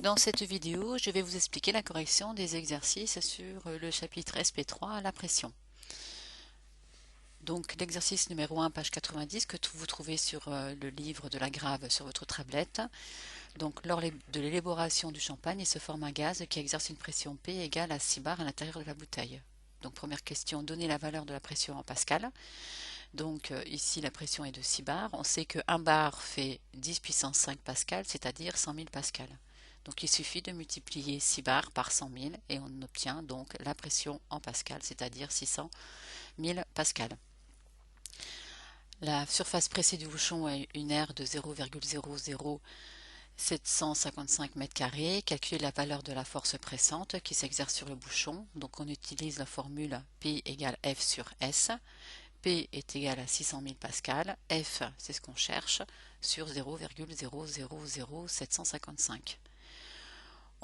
Dans cette vidéo, je vais vous expliquer la correction des exercices sur le chapitre SP3, la pression. Donc l'exercice numéro 1, page 90, que vous trouvez sur le livre de la Grave sur votre tablette. Donc lors de l'élaboration du champagne, il se forme un gaz qui exerce une pression P égale à 6 bars à l'intérieur de la bouteille. Donc première question, donnez la valeur de la pression en pascal. Donc ici la pression est de 6 bars. On sait que 1 bar fait 10 puissance 5 pascal, c'est-à-dire 100 000 pascal. Donc il suffit de multiplier 6 bars par 100 000 et on obtient donc la pression en pascal, c'est-à-dire 600 000 pascal. La surface pressée du bouchon est une aire de 0,00755 m². Calculez la valeur de la force pressante qui s'exerce sur le bouchon. Donc on utilise la formule P égale F sur S. P est égal à 600 000 pascal. F, c'est ce qu'on cherche, sur 0,000755.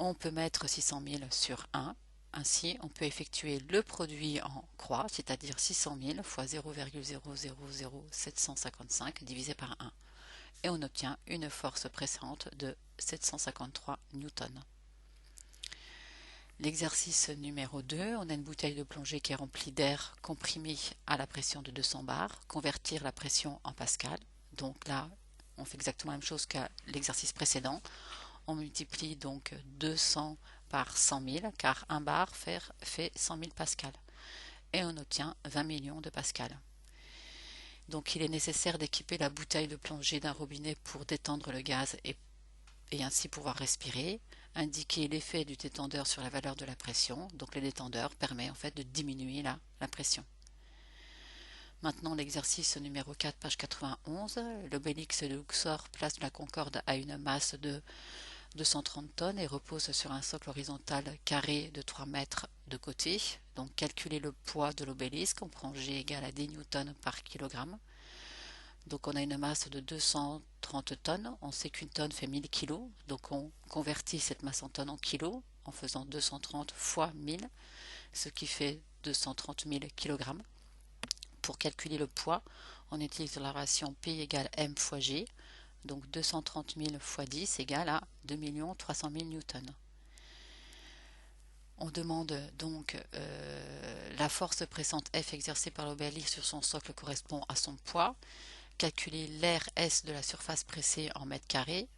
On peut mettre 600 000 sur 1. Ainsi, on peut effectuer le produit en croix, c'est-à-dire 600 000 fois 0,000755 divisé par 1. Et on obtient une force pressante de 753 newtons. L'exercice numéro 2, on a une bouteille de plongée qui est remplie d'air comprimé à la pression de 200 bars. Convertir la pression en pascal. Donc là, on fait exactement la même chose qu'à l'exercice précédent. On multiplie donc 200 par 100 000, car 1 bar fait 100 000 pascal. Et on obtient 20 millions de pascal. Donc il est nécessaire d'équiper la bouteille de plongée d'un robinet pour détendre le gaz et ainsi pouvoir respirer. Indiquer l'effet du détendeur sur la valeur de la pression. Donc le détendeur permet en fait de diminuer la pression. Maintenant l'exercice numéro 4, page 91. L'obélix de Luxor, place de la Concorde, a une masse de 230 tonnes et repose sur un socle horizontal carré de 3 mètres de côté. Donc calculer le poids de l'obélisque, on prend G égale à 10 newtons par kilogramme. Donc on a une masse de 230 tonnes, on sait qu'une tonne fait 1000 kg, donc on convertit cette masse en tonnes en kilos en faisant 230 fois 1000, ce qui fait 230 000 kg. Pour calculer le poids, on utilise la relation P égale M fois G, donc 230 000 fois 10 égale à 2 300 000 newtons. On demande donc la force pressante F exercée par l'obélisque sur son socle correspond à son poids. Calculer l'air S de la surface pressée en mètres carrés.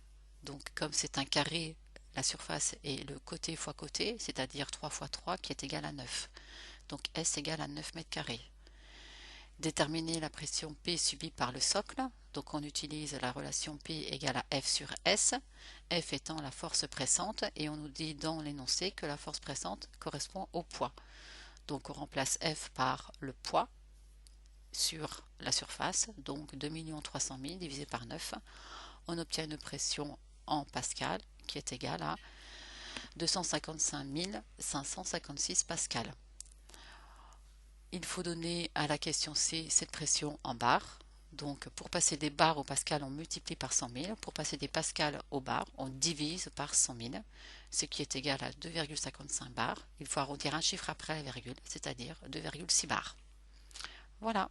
Donc comme c'est un carré, la surface est le côté fois côté, c'est-à-dire 3 fois 3 qui est égal à 9. Donc S égale à 9 mètres carrés. Déterminer la pression P subie par le socle. Donc on utilise la relation P égale à F sur S, F étant la force pressante, et on nous dit dans l'énoncé que la force pressante correspond au poids. Donc on remplace F par le poids sur la surface, donc 2 300 000 divisé par 9. On obtient une pression en pascal qui est égale à 255 556 pascal. Il faut donner à la question C cette pression en bars. Donc pour passer des bars au pascal, on multiplie par 100 000. Pour passer des pascals au bar, on divise par 100 000, ce qui est égal à 2,55 bars. Il faut arrondir un chiffre après la virgule, c'est-à-dire 2,6 bars. Voilà.